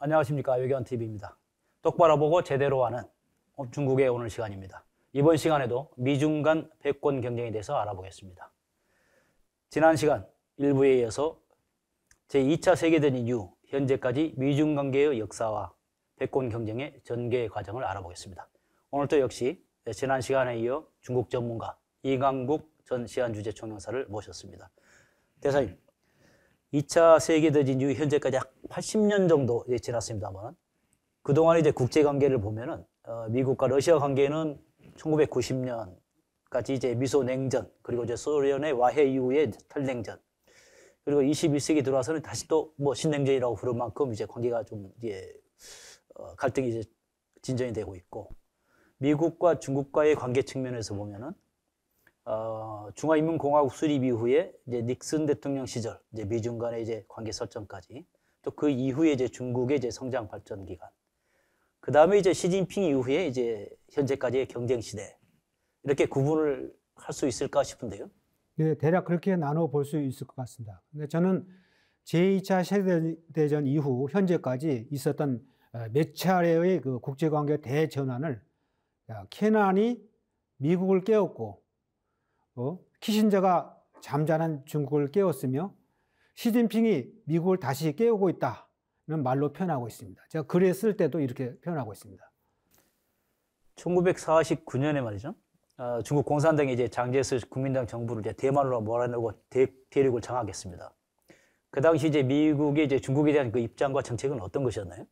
안녕하십니까. 외교원TV입니다. 똑바로 보고 제대로 하는 중국의 오늘 시간입니다. 이번 시간에도 미중 간 패권 경쟁에 대해서 알아보겠습니다. 지난 시간 일부에 이어서 제2차 세계대전 이후 현재까지 미중 관계의 역사와 패권 경쟁의 전개 과정을 알아보겠습니다. 오늘도 역시 지난 시간에 이어 중국 전문가 이강국 전 시안주재총영사를 모셨습니다. 대사님, 2차 세계대전 이후 현재까지 약 80년 정도 지났습니다만 그동안 이제 국제관계를 보면은 미국과 러시아 관계는 1990년까지 이제 미소 냉전, 그리고 이제 소련의 와해 이후에 탈냉전, 그리고 21세기 들어와서는 다시 또 뭐 신냉전이라고 부를 만큼 이제 관계가 좀 이제 갈등이 이제 진전이 되고 있고, 미국과 중국과의 관계 측면에서 보면은 중화인민공화국 수립 이후에 이제 닉슨 대통령 시절 이제 미중 간의 이제 관계 설정까지, 또 그 이후에 이제 중국의 이제 성장 발전 기간, 그 다음에 이제 시진핑 이후에 이제 현재까지의 경쟁 시대, 이렇게 구분을 할 수 있을까 싶은데요. 네, 대략 그렇게 나눠 볼 수 있을 것 같습니다. 근데 저는 제2차 세계대전 이후 현재까지 있었던 몇 차례의 그 국제관계 대전환을 케난이 미국을 깨웠고, 키신저가 잠자는 중국을 깨웠으며 시진핑이 미국을 다시 깨우고 있다는 말로 표현하고 있습니다. 제가 글에 쓸 때도 이렇게 표현하고 있습니다. 1949년에 말이죠. 중국 공산당이 이제 장제스 국민당 정부를 이제 대만으로 몰아내고 대륙을 장악했습니다. 그 당시 이제 미국의 이제 중국에 대한 그 입장과 정책은 어떤 것이었나요?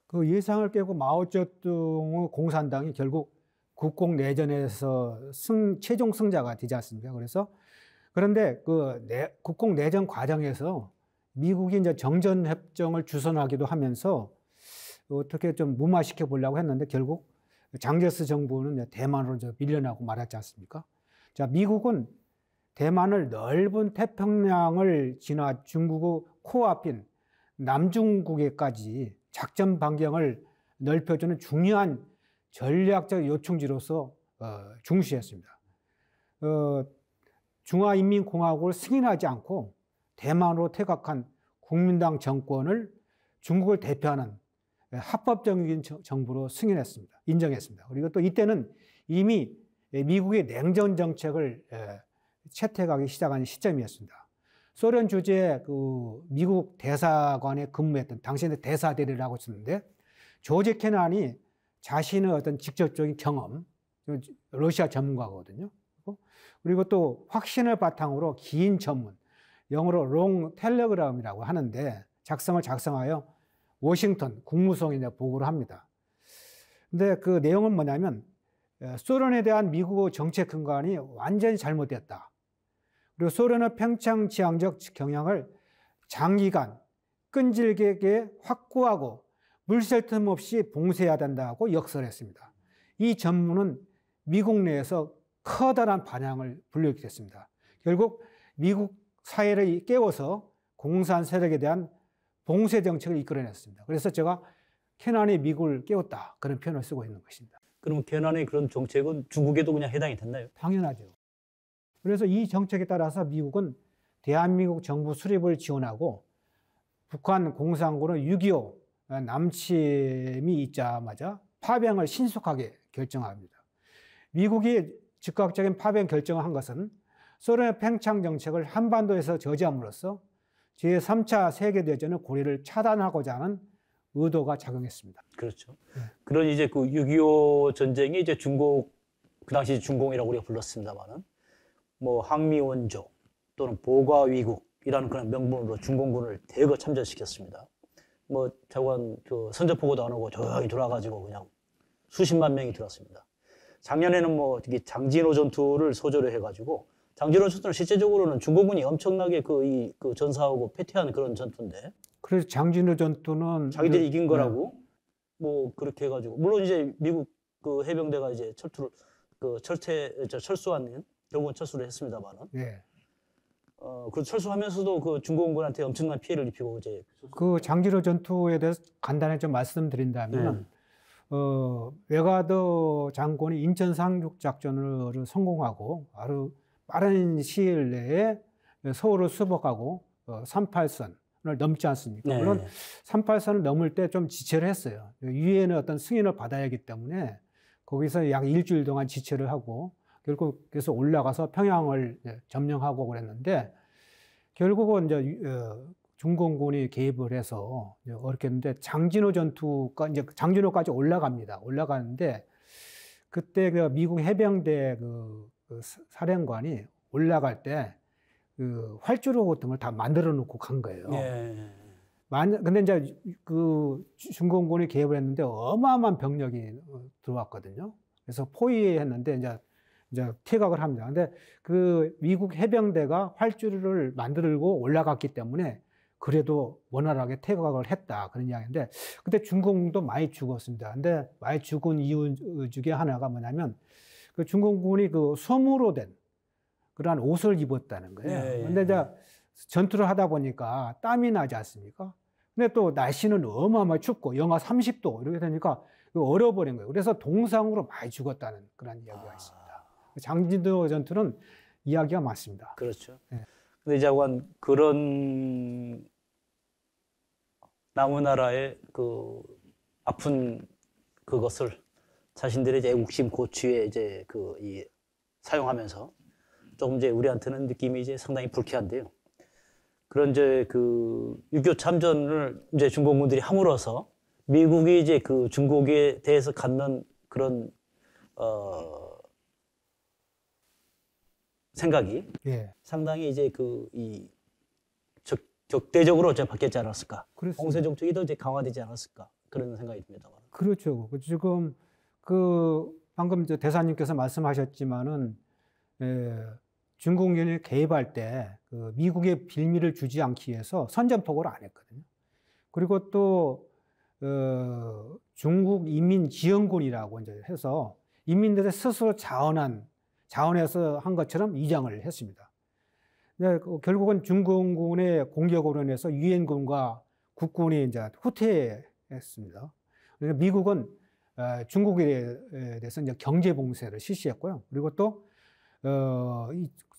그 예상을 깨고 마오쩌둥의 공산당이 결국 국공내전에서 최종 승자가 되지 않습니까? 그런데 그 국공내전 과정에서 미국이 이제 정전협정을 주선하기도 하면서 어떻게 좀 무마시켜 보려고 했는데 결국 장제스 정부는 대만으로 밀려나고 말았지 않습니까? 자, 미국은 대만을 넓은 태평양을 지나 중국의 코앞인 남중국해까지 작전 반경을 넓혀주는 중요한 전략적 요충지로서 중시했습니다. 중화인민공화국을 승인하지 않고 대만으로 퇴각한 국민당 정권을 중국을 대표하는 합법적인 정부로 승인했습니다. 인정했습니다. 그리고 또 이때는 이미 미국의 냉전 정책을 채택하기 시작한 시점이었습니다. 소련 주재의 그 미국 대사관에 근무했던, 당시에는 대사대리라고 했었는데, 조지 케난이 자신의 어떤 직접적인 경험, 러시아 전문가거든요. 그리고 또 확신을 바탕으로 긴 전문, 영어로 롱 텔레그램이라고 하는데 작성하여 워싱턴 국무성에 보고를 합니다. 근데 그 내용은 뭐냐면 소련에 대한 미국의 정책 근간이 완전히 잘못됐다. 그리고 소련의 평창 지향적 경향을 장기간 끈질기게 확고하고 물샐 틈 없이 봉쇄해야 된다고 역설했습니다. 이 전문은 미국 내에서 커다란 반향을 불러일으키게 됐습니다. 결국 미국 사회를 깨워서 공산 세력에 대한 봉쇄 정책을 이끌어냈습니다. 그래서 제가 케난이 미국을 깨웠다, 그런 표현을 쓰고 있는 것입니다. 그럼 케난의 그런 정책은 중국에도 그냥 해당이 됐나요? 당연하죠. 그래서 이 정책에 따라서 미국은 대한민국 정부 수립을 지원하고 북한 공산군의 6.25 남침이 있자마자 파병을 신속하게 결정합니다. 미국이 즉각적인 파병 결정을 한 것은 소련의 팽창 정책을 한반도에서 저지함으로써 제3차 세계대전의 고리를 차단하고자 하는 의도가 작용했습니다. 그렇죠. 네. 그런 이제 그 6.25 전쟁이 이제 중국, 그 당시 중공이라고 우리가 불렀습니다만은, 뭐 항미원조 또는 보과위국이라는 그런 명분으로 중공군을 대거 참전시켰습니다. 뭐 자관 그 선전포고도 안 하고 조용히 돌아가지고 그냥 수십만 명이 들었습니다. 작년에는 뭐 장진호 전투를 소조로 해가지고, 장진호 전투는 실제적으로는 중공군이 엄청나게 그 전사하고 패퇴한 그런 전투인데. 그래서 장진호 전투는 자기들이 이긴 거라고 뭐 그렇게 해가지고, 물론 이제 미국 그 해병대가 이제 철수한 결국은 철수를 했습니다만은. 네. 그 철수하면서도 그 중공군한테 엄청난 피해를 입히고 이제. 그 장진호 전투에 대해서 간단히 좀 말씀드린다면, 웨가더 장군이 인천 상륙 작전을 성공하고 아주 빠른 시일 내에 서울을 수복하고 38선을 넘지 않습니까? 네. 물론 38선을 넘을 때 좀 지체를 했어요. 유엔의 어떤 승인을 받아야 하기 때문에 거기서 약 일주일 동안 지체를 하고 결국 그래서 올라가서 평양을 점령하고 그랬는데 결국은 이제 중공군이 개입을 해서 어렵게 했는데 장진호 전투가 이제 장진호까지 올라갑니다. 올라가는데 그때 그 미국 해병대 그 사령관이 올라갈 때 그 활주로 같은 걸 다 만들어 놓고 간 거예요. 예. 근데 이제 그 중공군이 개입을 했는데 어마어마한 병력이 들어왔거든요. 그래서 포위했는데 이제 퇴각을 합니다. 근데 그 미국 해병대가 활주로를 만들고 올라갔기 때문에 그래도 원활하게 퇴각을 했다. 그런 이야기인데 그때 중공군도 많이 죽었습니다. 근데 많이 죽은 이유 중에 하나가 뭐냐면 그 중공군이 그 솜으로 된 그러한 옷을 입었다는 거예요. 예, 예. 근데 이제 전투를 하다 보니까 땀이 나지 않습니까? 근데 또 날씨는 어마어마하게 춥고 영하 30도 이렇게 되니까 얼어버린 거예요. 그래서 동상으로 많이 죽었다는 그런 이야기가 있습니다. 장진도 전투는 이야기가 맞습니다. 그렇죠. 예. 근데 이제 그런 남의 나라의 그 아픈 그것을 자신들의 이제 애국심 고취에 이제 사용하면서 조금 이제 우리한테는 느낌이 이제 상당히 불쾌한데요. 그런 이제 그 6.25 참전을 이제 중공군들이 함으로써 미국이 이제 그 중국에 대해서 갖는 그런 생각이 예. 상당히 이제 적대적으로 이제 바뀌었지 않았을까. 그렇습니다. 공세 정책이 더 이제 강화되지 않았을까. 그런 생각이 듭니다. 그렇죠. 지금 방금 이제 대사님께서 말씀하셨지만은 중공군이 개입할 때 그 미국의 빌미를 주지 않기 위해서 선전포고를 안 했거든요. 그리고 또 중국 인민지원군이라고 이제 해서 인민들의 스스로 자원해서 한 것처럼 위장을 했습니다. 결국은 중공군의 공격으로 인해서 유엔군과 국군이 이제 후퇴했습니다. 그러니까 미국은 중국에 대해서 이제 경제 봉쇄를 실시했고요. 그리고 또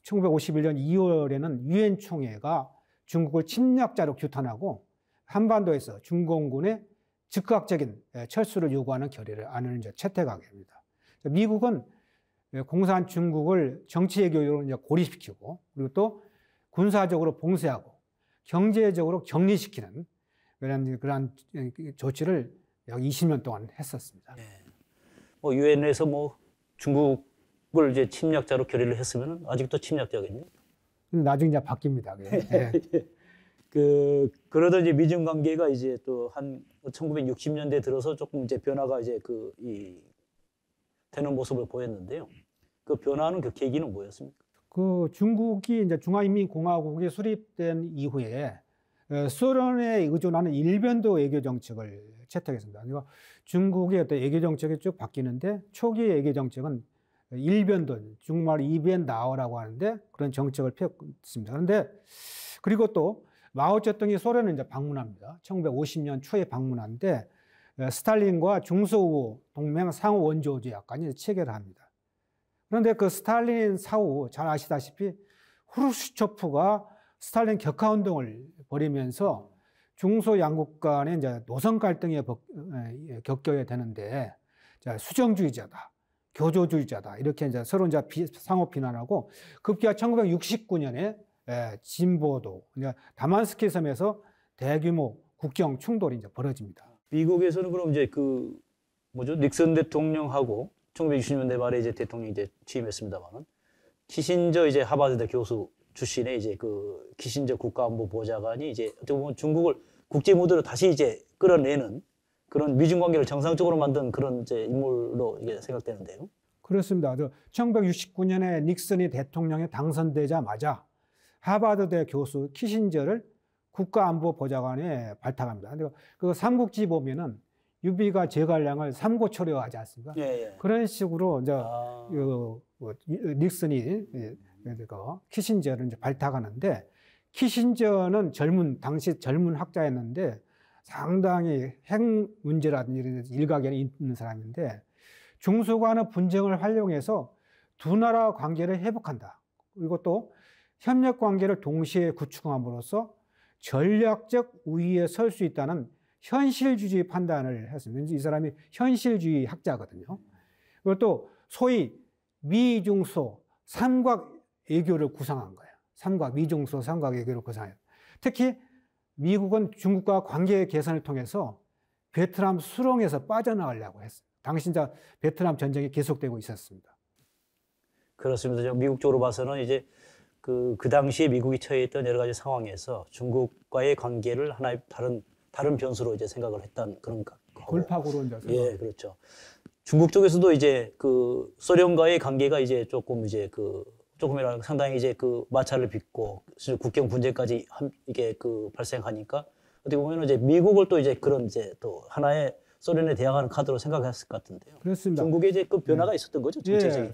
1951년 2월에는 유엔 총회가 중국을 침략자로 규탄하고 한반도에서 중공군의 즉각적인 철수를 요구하는 결의안을 이제 채택하게 됩니다. 미국은 공산 중국을 정치 외교로 이제 고립시키고 그리고 또 군사적으로 봉쇄하고 경제적으로 격리시키는 그런 조치를 약 20년 동안 했었습니다. 예. 뭐 유엔에서 뭐 중국을 이제 침략자로 결의를 했으면 아직도 침략자겠네요. 나중에 이제 바뀝니다. 네. 그러던 이제 미중 관계가 이제 또 한 1960년대 들어서 조금 이제 변화가 이제 되는 모습을 보였는데요. 그 변화는 그 계기는 뭐였습니까? 그 중국이 이제 중화인민공화국이 수립된 이후에 소련에 의존하는 일변도 외교 정책을 채택했습니다. 그러니까 중국의 어떤 외교 정책이 쭉 바뀌는데 초기 외교 정책은 일변도, 중국말 이변 나오라고 하는데 그런 정책을 폈습니다. 그런데 그리고 또 마오쩌둥이 소련을 이제 방문합니다. 1950년 초에 방문하는데 스탈린과 중소우 동맹 상호 원조제 약간이 체결을 합니다. 그런데 그 스탈린 사후 잘 아시다시피 후르시초프가 스탈린 격하 운동을 벌이면서 중소 양국 간의 이제 노선 갈등에 겪게 되는데 수정주의자다, 교조주의자다 이렇게 이제 서로 이제 상호 비난하고 급기야 1969년에 진보도 다만스키 섬에서 대규모 국경 충돌이 이제 벌어집니다. 미국에서는 그럼 이제 닉슨 대통령하고 1960년대 말에 이제 대통령이 이제 취임했습니다만은 키신저 이제 하버드대 교수 출신의 이제 그 키신저 국가안보 보좌관이 이제 어떻게 보면 중국을 국제 무대로 다시 이제 끌어내는 그런 미중 관계를 정상적으로 만든 그런 이제 인물로 이게 생각되는데요. 그렇습니다. 1969년에 닉슨이 대통령에 당선되자마자 하버드대 교수 키신저를 국가안보보좌관에 발탁합니다. 그 삼국지 보면은 유비가 제갈량을 삼고초려하지 않습니까? 예. 그런 식으로 이제 닉슨이 키신저를 이제 발탁하는데 키신저는 당시 젊은 학자였는데 상당히 핵 문제라든지 일각에 있는 사람인데 중소 간의 분쟁을 활용해서 두 나라 관계를 회복한다. 그리고 또 협력 관계를 동시에 구축함으로써 전략적 우위에 설 수 있다는 현실주의 판단을 했습니다. 이 사람이 현실주의 학자거든요. 그리고 또 소위 미중소 삼각 외교를 구상한 거예요. 미중소 삼각 외교를 구상해요. 특히 미국은 중국과 관계 개선을 통해서 베트남 수렁에서 빠져나가려고 했어요. 당시 이제 베트남 전쟁이 계속되고 있었습니다. 그렇습니다. 미국 쪽으로 봐서는 이제 그 당시에 미국이 처해 있던 여러 가지 상황에서 중국과의 관계를 하나의 다른 변수로 이제 생각을 했던 그런 거고. 골파고로 이제 예, 그렇죠. 중국 쪽에서도 이제 그 소련과의 관계가 이제 조금이라 상당히 이제 그 마찰을 빚고 국경 분쟁까지 이게 그 발생하니까 어떻게 보면 이제 미국을 또 이제 그런 이제 또 하나의 소련에 대항하는 카드로 생각했을 것 같은데요. 그렇습니다. 중국에 이제 그 변화가 있었던 거죠, 정치적인.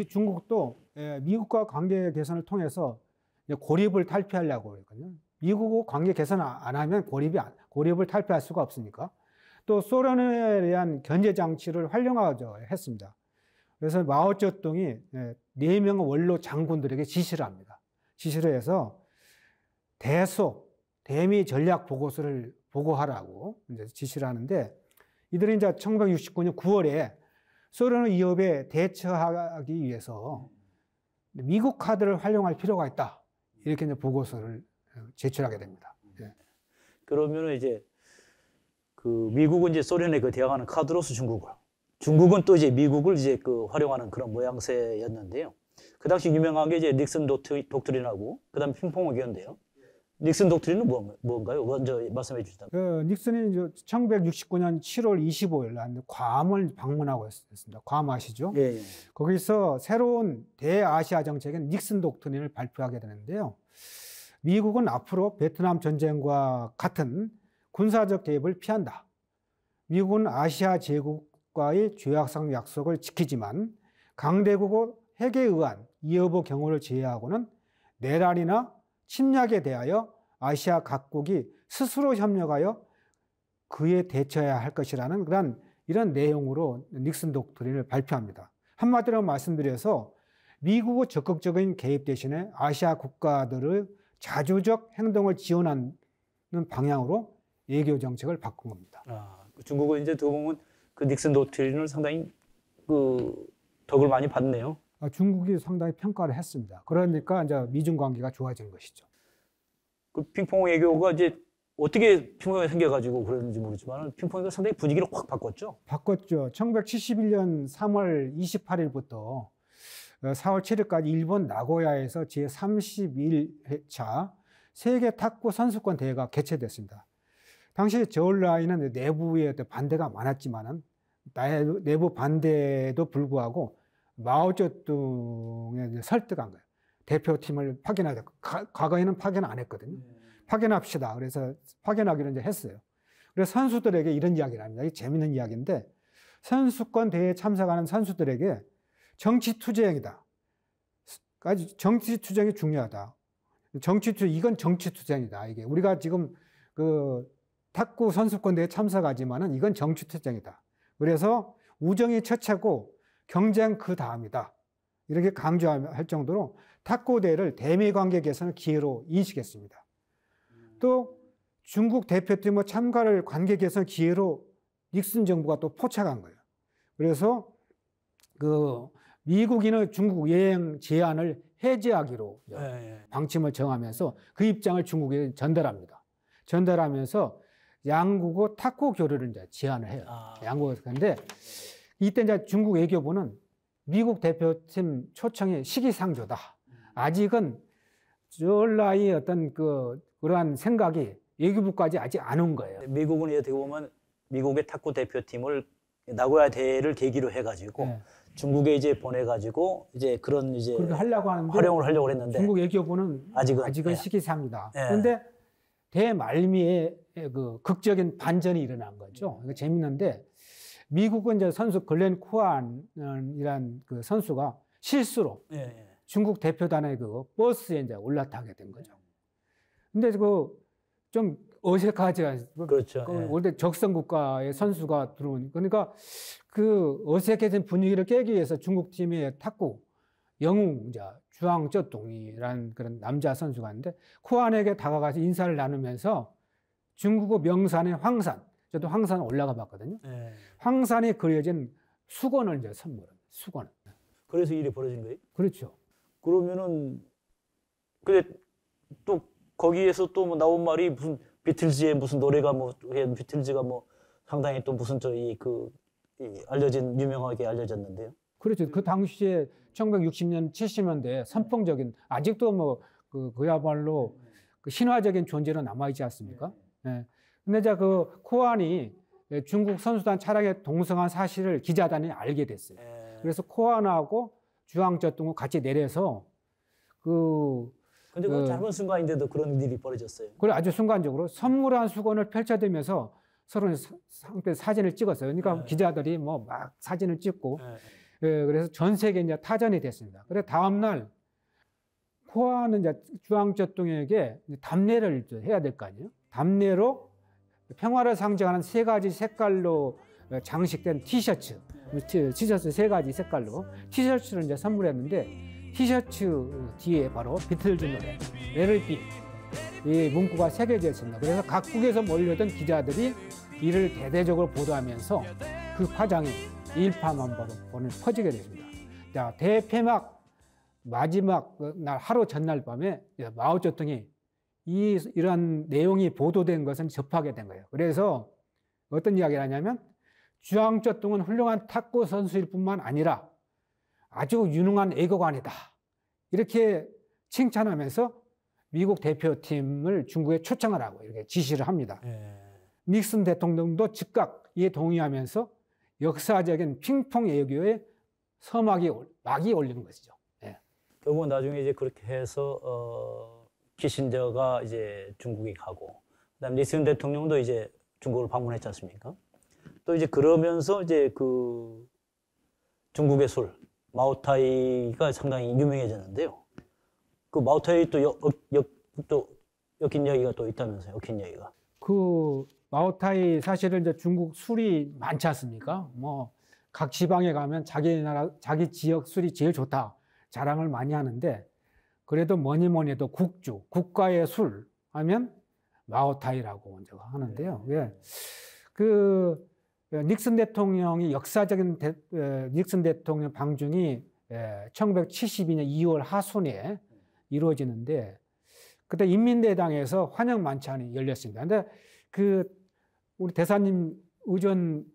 중국도 미국과 관계 개선을 통해서 고립을 탈피하려고 했거든요. 미국과 관계 개선 안 하면 고립을 탈피할 수가 없으니까. 또 소련에 대한 견제 장치를 활용하죠 했습니다. 그래서 마오쩌둥이 4명의 원로 장군들에게 지시를 합니다. 지시를 해서 대미 전략 보고서를 보고하라고 이제 지시를 하는데, 이들이 이제 1969년 9월에 소련 위협에 대처하기 위해서 미국 카드를 활용할 필요가 있다. 이렇게 이제 보고서를 제출하게 됩니다. 예. 그러면은 이제 그 미국은 이제 소련에 그 대항하는 카드로서 중국은 또 이제 미국을 이제 그 활용하는 그런 모양새였는데요. 그 당시 유명한 게 이제 닉슨 독트린하고 그다음에 핑퐁 외교인데요. 닉슨 독트린은 뭔가요? 먼저 말씀해 주시다. 닉슨이 이제 1969년 7월 25일 날 괌을 방문하고 있습니다. 괌 아시죠? 예. 거기서 새로운 대아시아 정책인 닉슨 독트린을 발표하게 되는데요. 미국은 앞으로 베트남 전쟁과 같은 군사적 개입을 피한다. 미국은 아시아 제국과의 조약상 약속을 지키지만 강대국의 핵에 의한 위협의 경우를 제외하고는 내란이나 침략에 대하여 아시아 각국이 스스로 협력하여 그에 대처해야 할 것이라는 이런 내용으로 닉슨 독트린을 발표합니다. 한마디로 말씀드려서 미국의 적극적인 개입 대신에 아시아 국가들의 자주적 행동을 지원하는 방향으로 외교 정책을 바꾼 겁니다. 중국은 이제 두 보면 그 닉슨 독트린을 상당히 그 덕을 많이 봤네요. 중국이 상당히 평가를 했습니다. 그러니까 이제 미중 관계가 좋아진 것이죠. 그 핑퐁 외교가 이제 어떻게 핑퐁이 생겨가지고 그랬는지 모르지만 핑퐁이 상당히 분위기를 확 바꿨죠. 바꿨죠. 1971년 3월 28일부터 4월 7일까지 일본 나고야에서 제31회차 세계 탁구 선수권 대회가 개최됐습니다. 당시 저울라이는 내부의 반대가 많았지만은 내부 반대에도 불구하고 마오쩌둥에 설득한 거예요. 대표팀을 파견하자. 과거에는 파견 안 했거든요. 파견합시다. 그래서 파견하기로 이제 했어요. 그래서 선수들에게 이런 이야기를 합니다. 이게 재밌는 이야기인데, 선수권 대회에 참석하는 선수들에게 정치투쟁이다. 정치투쟁이 중요하다. 이건 정치투쟁이다. 이게 우리가 지금 그 탁구 선수권 대회에 참석하지만은 이건 정치투쟁이다. 그래서 우정이 첫째고 경쟁 그 다음이다. 이렇게 강조할 정도로 탁구 대회를 대미 관계 개선의 기회로 인식했습니다. 또 중국 대표팀의 참가를 관계 개선 기회로 닉슨 정부가 또 포착한 거예요. 그래서 그 미국인의 중국 여행 제한을 해제하기로 방침을 정하면서 그 입장을 중국에 전달합니다. 전달하면서 양국의 탁구 교류를 이제 제안을 해요. 양국에서. 그런데 이때 이제 중국 외교부는 미국 대표팀 초청이 시기상조다. 아직은 저라의 어떤 그러한 생각이 외교부까지 아직 안 온 거예요. 미국은 어떻게 보면 미국의 탁구 대표팀을 나고야 대회를 계기로 해가지고 중국에 이제 보내가지고 이제 그런 이제 그렇게 하려고 하는데 활용을 하려고 했는데 중국 외교부는 아직은 시기상이다. 그런데 대말미에 그 극적인 반전이 일어난 거죠. 이거 재밌는데 미국은 이제 선수 글렌 쿠안이란 그 선수가 실수로 중국 대표단의 그 버스에 이제 올라타게 된 거죠. 근데 좀 어색하지 않습니까? 그렇죠. 원래 적성 국가의 선수가 들어오니까 그러니까 그 어색해진 분위기를 깨기 위해서 중국 팀의 탁구 영웅자 주앙쩌둥이라는 그런 남자 선수가 있는데 코안에게 다가가서 인사를 나누면서 중국어 명산의 황산, 저도 황산 올라가 봤거든요. 네. 황산에 그려진 수건을 이제 선물합니다. 수건. 그래서 일이 벌어진 거예요? 그렇죠. 그러면은 근데 또 거기에서 또 뭐 나온 말이 무슨 비틀즈의 무슨 노래가 뭐 비틀즈가 뭐 상당히 또 무슨 알려진 유명하게 알려졌는데요. 그렇죠. 그 당시에 1960년, 70년대 선풍적인 아직도 뭐 그야말로 그 신화적인 존재로 남아있지 않습니까? 예. 근데 이제 그 코안이 중국 선수단 차량에 동승한 사실을 기자단이 알게 됐어요. 그래서 코안하고 주앙쩌둥을 같이 내려서 근데 그 짧은 순간인데도 그런 일이 벌어졌어요. 그래 아주 순간적으로 선물한 수건을 펼쳐들면서 서로 상대 사진을 찍었어요. 그러니까 기자들이 뭐 막 사진을 찍고 예, 그래서 전 세계 이제 타전이 됐습니다. 그래 다음 날 코안은 이제 주앙쩌둥에게 답례를 해야 될 거 아니에요. 답례로 평화를 상징하는 3가지 색깔로 장식된 티셔츠 3가지 색깔로 티셔츠를 이제 선물했는데 티셔츠 뒤에 바로 비틀즈 노래 Let It Be 이 문구가 새겨져 있습니다. 그래서 각국에서 몰려든 기자들이 이를 대대적으로 보도하면서 그 파장이 일파만파로 오늘 퍼지게 됐습니다. 자, 대폐막 마지막 날 하루 전날 밤에 마오쩌둥이 이런 내용이 보도된 것은 접하게 된 거예요. 그래서 어떤 이야기를 하냐면 주앙쩌둥은 훌륭한 탁구 선수일 뿐만 아니라 아주 유능한 애국가이다. 이렇게 칭찬하면서 미국 대표팀을 중국에 초청을 하고 이렇게 지시를 합니다. 닉슨 대통령도 즉각 이에 동의하면서 역사적인 핑퐁 외교에 막이 올리는 것이죠. 예. 결국은 나중에 이제 그렇게 해서 키신저가 이제 중국에 가고, 그다음 닉슨 대통령도 이제 중국을 방문했지 않습니까? 또 이제 그러면서 이제 그 중국의 술 마오타이가 상당히 유명해졌는데요. 그 마오타이 또 엮인 이야기가 또 있다면서요? 엮인 이야기가. 그 마오타이 사실은 이제 중국 술이 많지 않습니까? 뭐 각 지방에 가면 자기 나라 자기 지역 술이 제일 좋다 자랑을 많이 하는데 그래도 뭐니 해도 국가의 술 하면 마오타이라고 먼저 하는데요. 예. 그 닉슨 대통령이 역사적인 닉슨 대통령 방중이 1972년 2월 하순에 이루어지는데 그때 인민대당에서 환영 만찬이 열렸습니다. 근데 우리 대사님 의전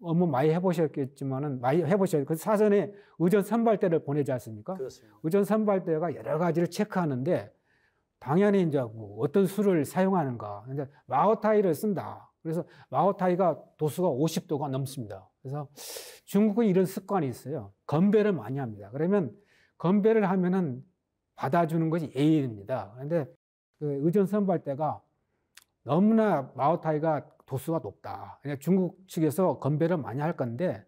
업무 많이 해보셨겠지만은 많이 해보셨어요. 그 사전에 의전 선발대를 보내지 않습니까? 그렇습니다. 의전 선발대가 여러 가지를 체크하는데 당연히 이제 어떤 술을 사용하는가. 이제 마오타이를 쓴다. 그래서 마오타이가 도수가 50도가 넘습니다. 그래서 중국은 이런 습관이 있어요. 건배를 많이 합니다. 그러면 건배를 하면은 받아주는 것이 예의입니다. 그런데 그 의전 선발대가 너무나 마오타이가 도수가 높다. 그냥 중국 측에서 건배를 많이 할 건데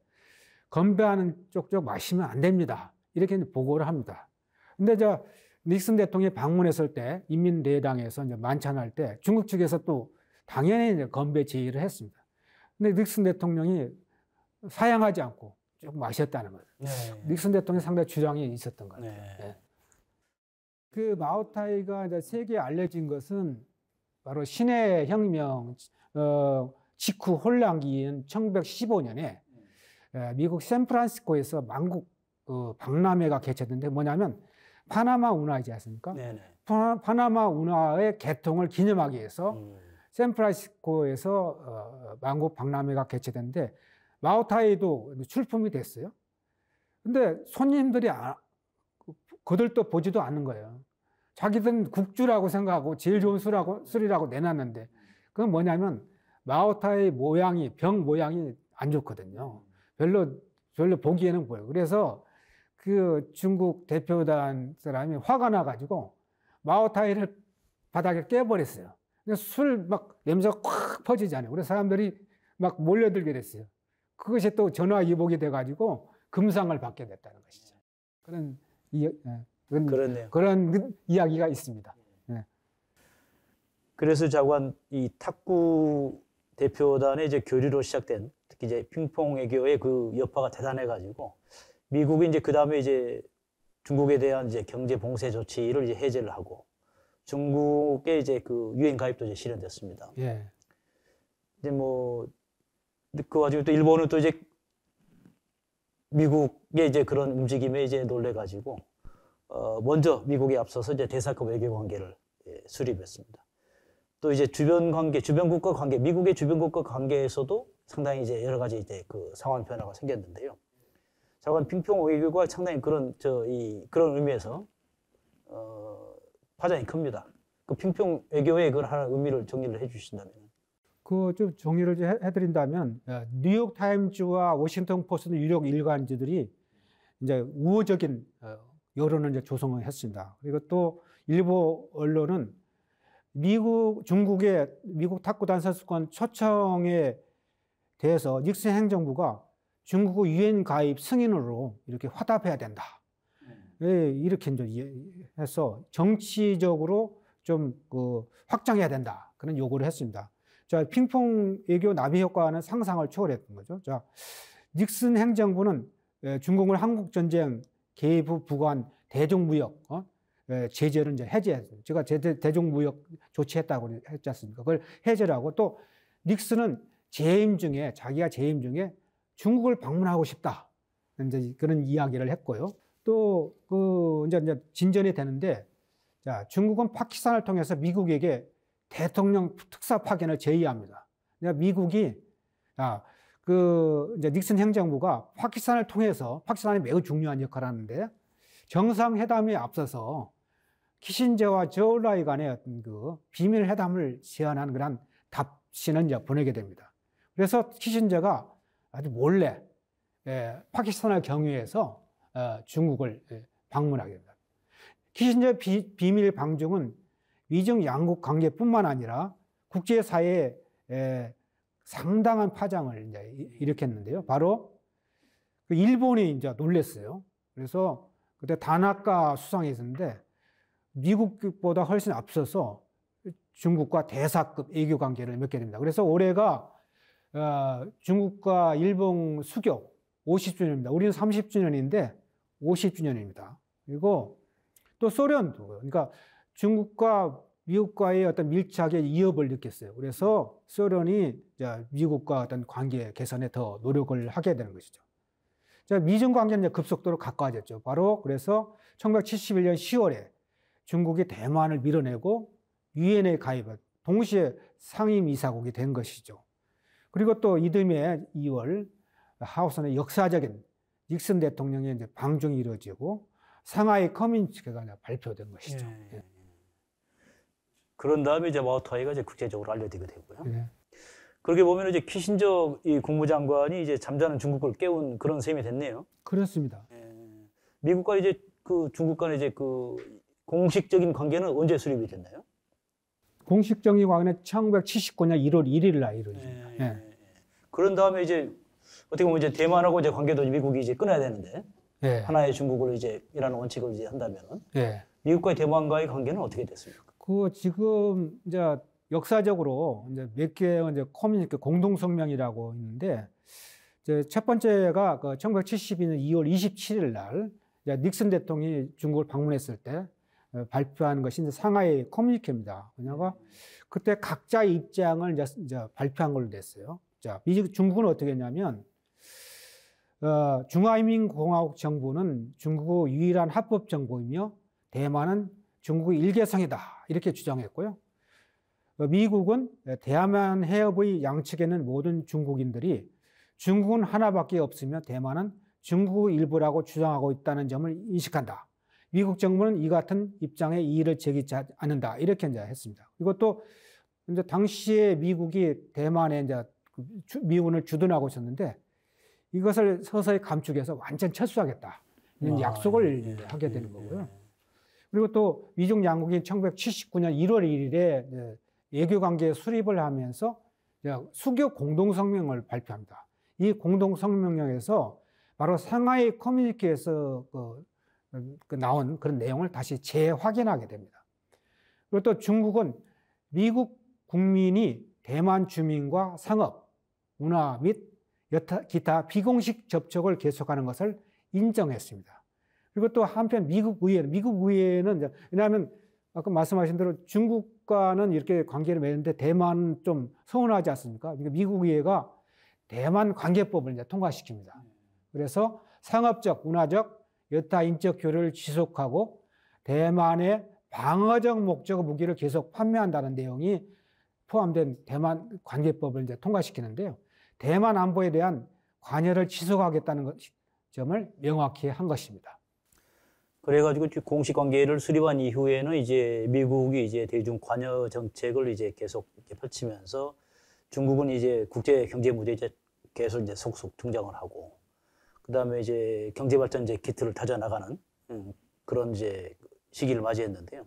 건배하는 쪽쪽 마시면 안 됩니다. 이렇게 보고를 합니다. 근데 닉슨 대통령이 방문했을 때 인민대당에서 이제 만찬할 때 중국 측에서 또 당연히 이제 건배 제의를 했습니다. 근데 닉슨 대통령이 사양하지 않고 쭉 마셨다는 거예요. 네. 닉슨 대통령이 상당히 주장이 있었던 거예요. 네. 네. 그 마오타이가 이제 세계에 알려진 것은 바로 신해 혁명 직후 혼란기인 1915년에 미국 샌프란시스코에서 만국 박람회가 개최됐는데 뭐냐면 파나마 운하이지 않습니까? 네네. 파나마 운하의 개통을 기념하기 위해서 샌프란시스코에서 만국 박람회가 개최됐는데 마오타이도 출품이 됐어요. 근데 손님들이 그들도 보지도 않는 거예요. 자기들은 국주라고 생각하고 제일 좋은 술이라고 내놨는데 그건 뭐냐면 마오타이 병 모양이 안 좋거든요. 별로 보기에는 보여요. 그래서 그 중국 대표단 사람이 화가 나가지고 마오타이를 바닥에 깨버렸어요. 술 막 냄새가 콱 퍼지잖아요. 그래서 사람들이 막 몰려들게 됐어요. 그것이 또 전화위복이 돼가지고 금상을 받게 됐다는 것이죠. 그렇네요. 그런 이야기가 있습니다. 네. 그래서 자관 이 탁구 대표단의 이제 교류로 시작된 특히 이제 핑퐁 외교의 그 여파가 대단해가지고 미국이 이제 그 다음에 이제 중국에 대한 이제 경제 봉쇄 조치를 이제 해제를 하고 중국의 이제 그 유엔 가입도 이제 실현됐습니다. 예. 이제 뭐 그 와중에 또 일본은 또 이제 미국의 이제 그런 움직임에 이제 놀래가지고 먼저 미국에 앞서서 이제 대사급 외교 관계를 수립했습니다. 또 이제 주변 관계, 주변 국가 관계, 미국의 주변 국가 관계에서도 상당히 이제 여러 가지 이제 그 상황 변화가 생겼는데요. 자관 핑퐁 외교가 상당히 그런 그런 의미에서 파장이 큽니다. 그 핑퐁 외교의 그런 하나 의미를 정리를 해주신다면. 그 좀 정리를 좀 해드린다면 뉴욕 타임즈와 워싱턴 포스트 유력 일간지들이 이제 우호적인 여론을 이제 조성을 했습니다. 그리고 또 일부 언론은 미국 탁구단 선수권 초청에 대해서 닉슨 행정부가 중국 유엔 가입 승인으로 이렇게 화답해야 된다. 이렇게 이제 해서 정치적으로 좀 확장해야 된다. 그런 요구를 했습니다. 자, 핑퐁 외교 나비 효과는 상상을 초월했던 거죠. 자, 닉슨 행정부는 중국을 한국전쟁 개입 후 부과한 대종무역 제재를 이제 해제했어요. 제가 대종무역 조치했다고 했지 않습니까? 그걸 해제를 하고 또 닉슨은 자기가 재임 중에 중국을 방문하고 싶다. 이제 그런 이야기를 했고요. 또 이제 진전이 되는데, 자, 중국은 파키스탄을 통해서 미국에게 대통령 특사 파견을 제의합니다. 그러니까 미국이 이제 닉슨 행정부가 파키스탄을 통해서 파키스탄이 매우 중요한 역할을 하는데 정상회담에 앞서서 키신저와 저울라이 간의 어떤 그 비밀 회담을 제안한 그런 답신을 이제 보내게 됩니다. 그래서 키신저가 아주 몰래 파키스탄을 경유해서 중국을 방문하게 됩니다. 키신저 비밀 방중은 미중 양국 관계뿐만 아니라 국제사회에 상당한 파장을 이제 일으켰는데요. 바로 일본이 이제 놀랐어요. 그래서 그때 다나카 수상이 있었는데 미국보다 훨씬 앞서서 중국과 대사급 외교 관계를 맺게 됩니다. 그래서 올해가 중국과 일본 수교 50주년입니다. 우리는 30주년인데 50주년입니다. 그리고 또 소련도, 그러니까 중국과 미국과의 어떤 밀착의 위협을 느꼈어요. 그래서 소련이 미국과 어떤 관계 개선에 더 노력을 하게 되는 것이죠. 자, 미중 관계는 급속도로 가까워졌죠. 바로 그래서 1971년 10월에 중국이 대만을 밀어내고 유엔에 가입한 동시에 상임이사국이 된 것이죠. 그리고 또 이듬해 2월 하우스는 역사적인 닉슨 대통령의 이제 방중이 이루어지고 상하이 커뮤니케가 발표된 것이죠. 예. 그런 다음에 이제 마오타이가 이제 국제적으로 알려지게 되고요. 예. 그렇게 보면 이제 키신저 이 국무장관이 이제 잠자는 중국을 깨운 그런 셈이 됐네요. 그렇습니다. 미국과 이제 그 중국 간의 이제 그 공식적인 관계는 언제 수립이 됐나요? 공식적인 관계는 1979년 1월 1일 날 이루어집니다. 예. 그런 다음에 이제 어떻게 보면 이제 대만하고 이제 관계도 미국이 이제 끊어야 되는데 예. 하나의 중국을 이제 이라는 원칙을 이제 한다면은 예. 미국과 대만과의 관계는 어떻게 됐습니까? 지금 이제 역사적으로 이제 몇 개의 이제 커뮤니케 공동 성명이라고 있는데 이제 첫 번째가 1972년 2월 27일 날 닉슨 대통령이 중국을 방문했을 때 발표한 것이 이제 상하이 커뮤니케입니다. 왜냐가 그때 각자의 입장을 이제 발표한 걸로 됐어요. 자, 중국은 어떻게 했냐면 중화인민공화국 정부는 중국의 유일한 합법 정부이며 대만은 중국의 일개성이다 이렇게 주장했고요. 미국은 대만 해협의 양측에는 모든 중국인들이 중국은 하나밖에 없으며 대만은 중국의 일부라고 주장하고 있다는 점을 인식한다. 미국 정부는 이 같은 입장에 이의를 제기하지 않는다. 이렇게 이제 했습니다. 그리고 또 이제 당시에 미국이 대만에 이제 미군을 주둔하고 있었는데 이것을 서서히 감축해서 완전 철수하겠다. 이런 약속을 하게 되는 거고요. 그리고 또 미중 양국이 1979년 1월 1일에 외교관계 수립을 하면서 수교 공동성명을 발표합니다. 이 공동성명에서 바로 상하이 커뮤니케에서 나온 그런 내용을 다시 재확인하게 됩니다. 그리고 또 중국은 미국 국민이 대만 주민과 상업, 문화 및 기타 비공식 접촉을 계속하는 것을 인정했습니다. 그리고 또 한편 미국 의회는 이제 왜냐하면 아까 말씀하신 대로 중국과는 이렇게 관계를 맺는데 대만은 좀 서운하지 않습니까? 그러니까 미국 의회가 대만 관계법을 이제 통과시킵니다. 그래서 상업적, 문화적, 여타 인적 교류를 지속하고 대만의 방어적 목적 무기를 계속 판매한다는 내용이 포함된 대만 관계법을 이제 통과시키는데요. 대만 안보에 대한 관여를 지속하겠다는 점을 명확히 한 것입니다. 그래가지고 공식 관계를 수립한 이후에는 이제 미국이 이제 대중 관여 정책을 이제 계속 이렇게 펼치면서 중국은 이제 국제 경제 무대에 이제 계속 이제 속속 등장을 하고, 그 다음에 이제 경제 발전 이제 기틀을 다져 나가는 그런 이제 시기를 맞이했는데요.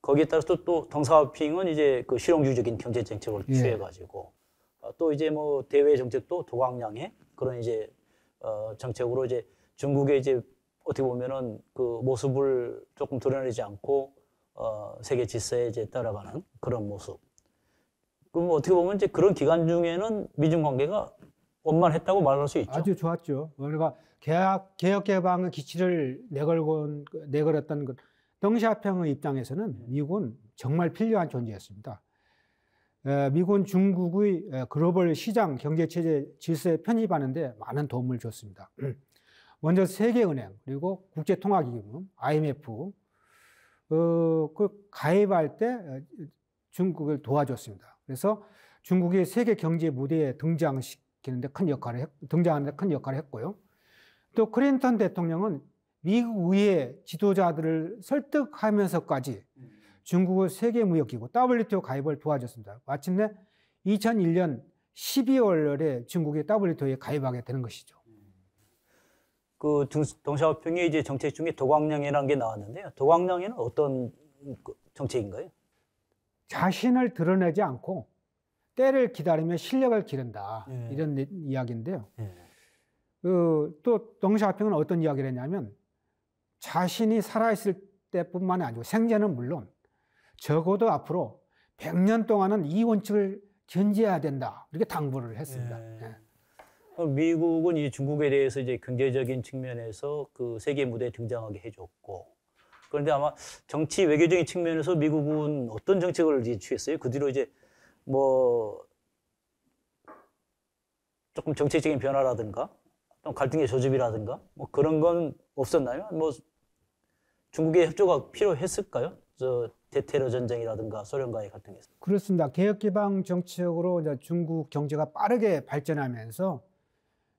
거기에 따라서 또 덩샤오핑은 이제 그 실용주의적인 경제 정책을 취해가지고 또 이제 뭐 대외 정책도 도강량의 그런 이제 정책으로 이제 중국의 이제 어떻게 보면은 그 모습을 조금 드러내지 않고 세계 질서에 이제 따라가는 그런 모습. 그럼 어떻게 보면 이제 그런 기간 중에는 미중 관계가 원만했다고 말할 수 있죠. 아주 좋았죠. 우리가 개혁 개방의 기치를 내걸었던 그 덩샤오핑의 입장에서는 미국은 정말 필요한 존재였습니다. 미국은 중국의 글로벌 시장 경제 체제 질서에 편입하는데 많은 도움을 줬습니다. 먼저 세계은행 그리고 국제통화기금 IMF 그 가입할 때 중국을 도와줬습니다. 그래서 중국이 세계 경제 무대에 등장하는데 큰 역할을 했고요. 또 클린턴 대통령은 미국 의회 지도자들을 설득하면서까지 중국의 세계무역기구 WTO 가입을 도와줬습니다. 마침내 2001년 12월에 중국이 WTO에 가입하게 되는 것이죠. 그 덩샤오핑의 이제 정책 중에 도강량이라는 게 나왔는데요. 도강량에는 어떤 정책인가요? 자신을 드러내지 않고 때를 기다리며 실력을 기른다. 이런 이야기인데요. 또 덩샤오핑은 어떤 이야기를 했냐면 자신이 살아있을 때뿐만 아니고 생전은 물론 적어도 앞으로 100년 동안은 이 원칙을 견지해야 된다. 이렇게 당부를 했습니다. 미국은 이 중국에 대해서 이제 경제적인 측면에서 그 세계 무대에 등장하게 해줬고, 그런데 아마 정치 외교적인 측면에서 미국은 어떤 정책을 이제 취했어요? 그 뒤로 이제 뭐 조금 정책적인 변화라든가, 또 갈등의 조짐이라든가, 뭐 그런 건 없었나요? 뭐 중국의 협조가 필요했을까요? 대테러 전쟁이라든가 소련과의 갈등에서. 그렇습니다. 개혁개방 정책으로 이제 중국 경제가 빠르게 발전하면서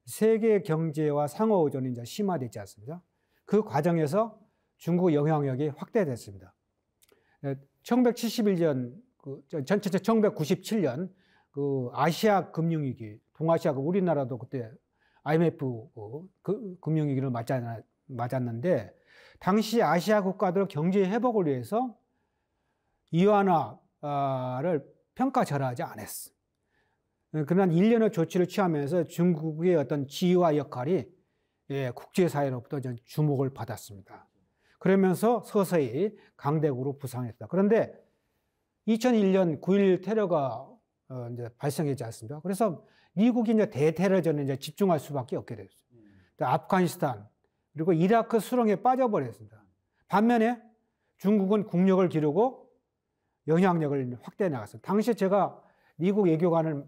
세계 경제와 상호 의존이 이제 심화되지 않습니까? 그 과정에서 중국 영향력이 확대됐습니다. 1997년 그 아시아 금융위기, 동아시아 우리나라도 그때 IMF 금융위기를 맞았는데 당시 아시아 국가들 경제 회복을 위해서 이완화를 평가절하하지 않았어. 그러나 일련의 조치를 취하면서 중국의 어떤 지휘와 역할이 국제사회로부터 주목을 받았습니다. 그러면서 서서히 강대국으로 부상했다. 그런데 2001년 9.11 테러가 이제 발생했지 않습니까? 그래서 미국이 이제 대테러전에 이제 집중할 수밖에 없게 됐어요. 아프가니스탄 그리고 이라크 수렁에 빠져버렸습니다. 반면에 중국은 국력을 기르고 영향력을 확대해 나갔어요. 당시에 제가 미국 외교관을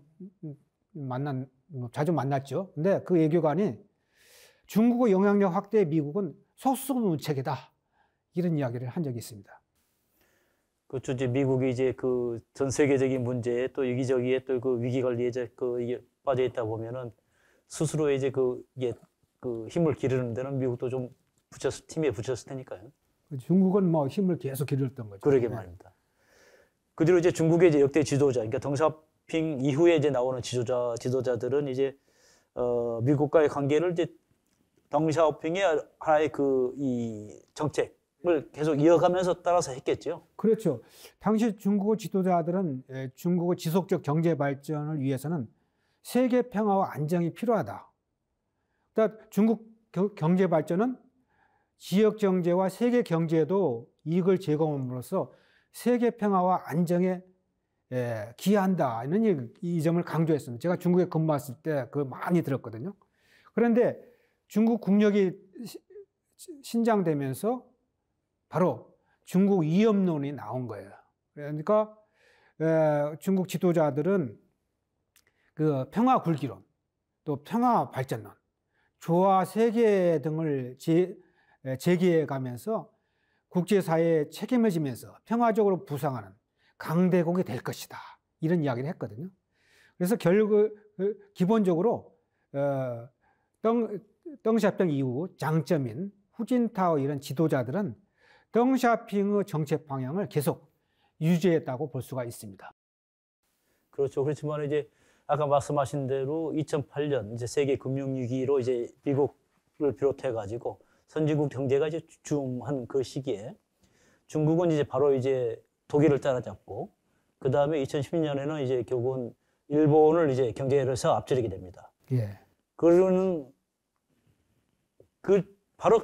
자주 만났죠. 근데 그 외교관이 중국의 영향력 확대에 미국은 속수무책이다. 이런 이야기를 한 적이 있습니다. 그렇죠. 이제 미국이 이제 그 전 세계적인 문제에 또 여기저기에 또 그 위기 관리에 이게 빠져 있다 보면은 스스로 이제 이게 그 힘을 기르는 데는 미국도 좀 팀에 붙였을 테니까요. 중국은 뭐 힘을 계속 기르던 거죠. 그러게 말입니다. 그 뒤로 이제 중국의 이제 역대 지도자, 그러니까 덩샤오핑 이후에 이제 나오는 지도자들은 이제 미국과의 관계를 이제 덩샤오핑의 하나의 이 정책을 계속 이어가면서 따라서 했겠죠. 그렇죠. 당시 중국 지도자들은 중국의 지속적 경제 발전을 위해서는 세계 평화와 안정이 필요하다. 그러니까 중국 경제 발전은 지역 경제와 세계 경제에도 이익을 제공함으로써 세계 평화와 안정에 기여한다는 이 점을 강조했습니다. 제가 중국에 근무했을 때 그걸 많이 들었거든요. 그런데 중국 국력이 신장되면서 바로 중국 위협론이 나온 거예요. 그러니까 중국 지도자들은 그 평화 굴기론, 또 평화 발전론, 조화 세계 등을 제기해 가면서 국제사회에 책임을 지면서 평화적으로 부상하는 강대국이 될 것이다. 이런 이야기를 했거든요. 그래서 기본적으로 덩샤핑 이후 장점인 후진타오 이런 지도자들은 덩샤핑의 정책 방향을 계속 유지했다고 볼 수가 있습니다. 그렇죠. 그렇지만 이제 아까 말씀하신 대로 2008년 이제 세계 금융위기로 이제 미국을 비롯해 가지고 선진국 경제가 이제 주춤한 그 시기에 중국은 이제 바로 이제 독일을 따라잡고 그 다음에 2010년에는 이제 결국은 일본을 이제 경제에서 앞지르게 됩니다. 예. 그러는 바로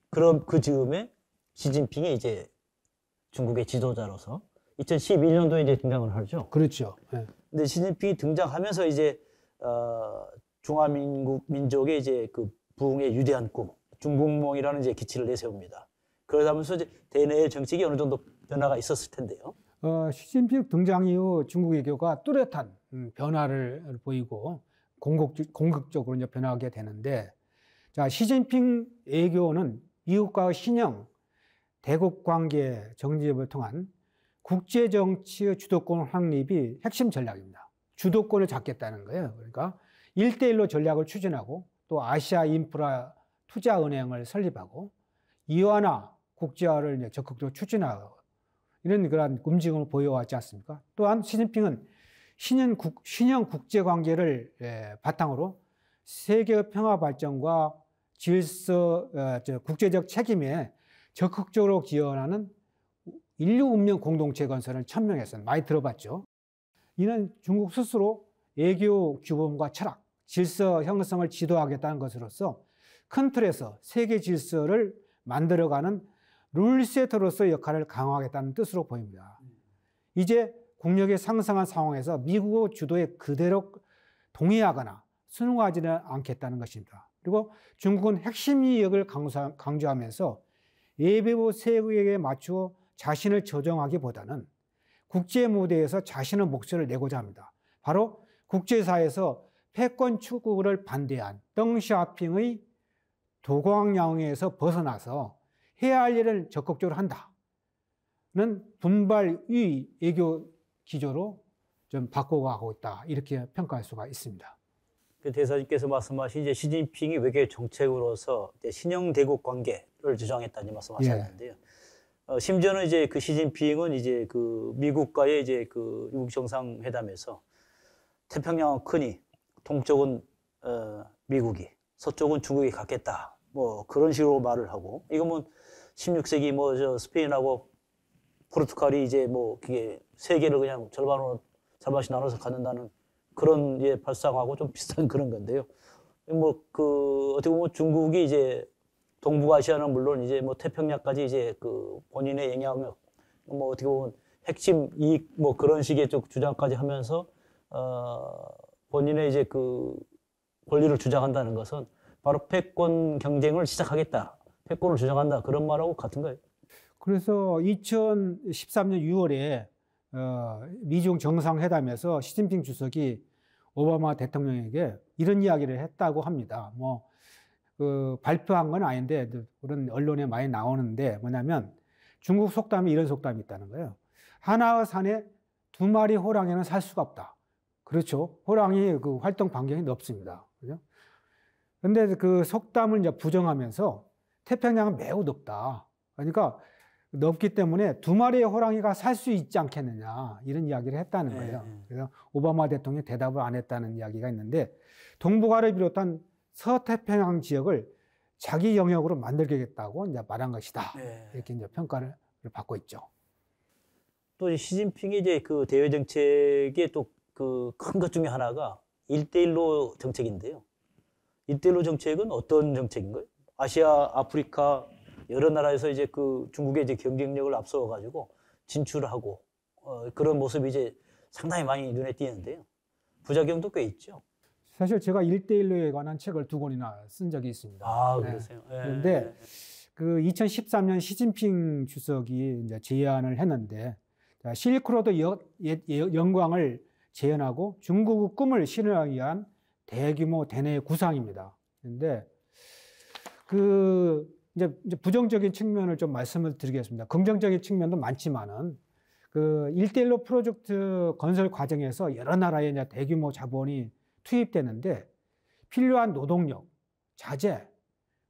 그런 그 즈음에 시진핑이 이제 중국의 지도자로서 2011년도에 이제 등장을 하죠. 그렇죠. 예. 근데 시진핑이 등장하면서 이제 중화민족의 이제 그 부흥의 유대한 꿈, 중국몽이라는 이제 기치를 내세웁니다. 그러다면서 이제 대내의 정책이 어느 정도 변화가 있었을 텐데요. 시진핑 등장 이후 중국 외교가 뚜렷한 변화를 보이고 공격적으로 이제 변화하게 되는데, 자, 시진핑 외교는 미국과의 신형 대국 관계 정립을 통한 국제 정치의 주도권 확립이 핵심 전략입니다. 주도권을 잡겠다는 거예요. 그러니까 1대1로 전략을 추진하고 또 아시아 인프라 투자은행을 설립하고 이완화 국제화를 이제 적극적으로 추진하고 이런 그런 움직임을 보여왔지 않습니까? 또한 시진핑은 신형 국제관계를 바탕으로 세계 평화 발전과 질서, 국제적 책임에 적극적으로 기여하는 인류 운명 공동체 건설을 천명했어요. 많이 들어봤죠? 이는 중국 스스로 외교 규범과 철학, 질서 형성을 지도하겠다는 것으로서 큰 틀에서 세계 질서를 만들어가는 룰세터로서의 역할을 강화하겠다는 뜻으로 보입니다. 이제 국력이 상승한 상황에서 미국의 주도에 그대로 동의하거나 순응하지는 않겠다는 것입니다. 그리고 중국은 핵심 이익을 강조하면서 예배부 세계에 맞추어 자신을 조정하기보다는 국제 무대에서 자신의 목소리를 내고자 합니다. 바로 국제사회에서 패권 추구를 반대한 덩샤오핑의 도광양에서 벗어나서 해야 할 일을 적극적으로 한다는 분발의 외교 기조로 좀 바꿔가고 있다, 이렇게 평가할 수가 있습니다. 그 대사님께서 말씀하신 이제 시진핑이 외교 정책으로서 신형 대국 관계를 주장했다는 말씀하셨는데요. 심지어는 이제 그 시진핑은 이제 그 미국과의 이제 그 미국 정상회담에서 태평양은 크니 동쪽은 미국이, 서쪽은 중국이 갖겠다, 뭐 그런 식으로 말을 하고, 이거 뭐 16세기 뭐 저 스페인하고 포르투갈이 이제 뭐 그게 세계를 그냥 절반씩 나눠서 갖는다는 그런 예 발상하고 좀 비슷한 그런 건데요. 뭐 그 어떻게 보면 중국이 이제 동북아시아는 물론 이제 뭐 태평양까지 이제 그 본인의 영향력, 뭐 어떻게 보면 핵심 이익 뭐 그런 식의 좀 주장까지 하면서 본인의 이제 그 권리를 주장한다는 것은 바로 패권 경쟁을 시작하겠다, 패권을 주장한다, 그런 말하고 같은 거예요. 그래서 2013년 6월에 미중 정상회담에서 시진핑 주석이 오바마 대통령에게 이런 이야기를 했다고 합니다. 뭐 발표한 건 아닌데 그런 언론에 많이 나오는데, 뭐냐면 중국 속담에 이런 속담이 있다는 거예요. 하나의 산에 두 마리 호랑이는 살 수가 없다. 그렇죠. 호랑이 그 활동 반경이 넓습니다. 그죠? 근데 그 속담을 이제 부정하면서 태평양은 매우 넓다. 그러니까 넓기 때문에 두 마리의 호랑이가 살 수 있지 않겠느냐, 이런 이야기를 했다는 거예요. 그래서 오바마 대통령이 대답을 안 했다는 이야기가 있는데, 동북아를 비롯한 서태평양 지역을 자기 영역으로 만들겠다고 이제 말한 것이다. 이렇게 이제 평가를 받고 있죠. 또 시진핑이 이제 그 대외 정책의 또 그 큰 것 중에 하나가 1대1로 정책인데요. 1대1로 정책은 어떤 정책인가요? 아시아, 아프리카 여러 나라에서 이제 그 중국의 이제 경쟁력을 앞세워 가지고 진출하고 그런 모습이 이제 상당히 많이 눈에 띄는데요. 부작용도 꽤 있죠. 사실 제가 1대1로에 관한 책을 2권이나 쓴 적이 있습니다. 아, 네. 그러세요? 예. 그런데 그 2013년 시진핑 주석이 이제 제안을 했는데, 자, 실크로드 영광을 재현하고 중국의 꿈을 실현하기 위한 대규모 대내 구상입니다. 그런데 그 이제 부정적인 측면을 좀 말씀을 드리겠습니다. 긍정적인 측면도 많지만은 그 1대1로 프로젝트 건설 과정에서 여러 나라의 이제 대규모 자본이 투입되는데 필요한 노동력, 자재,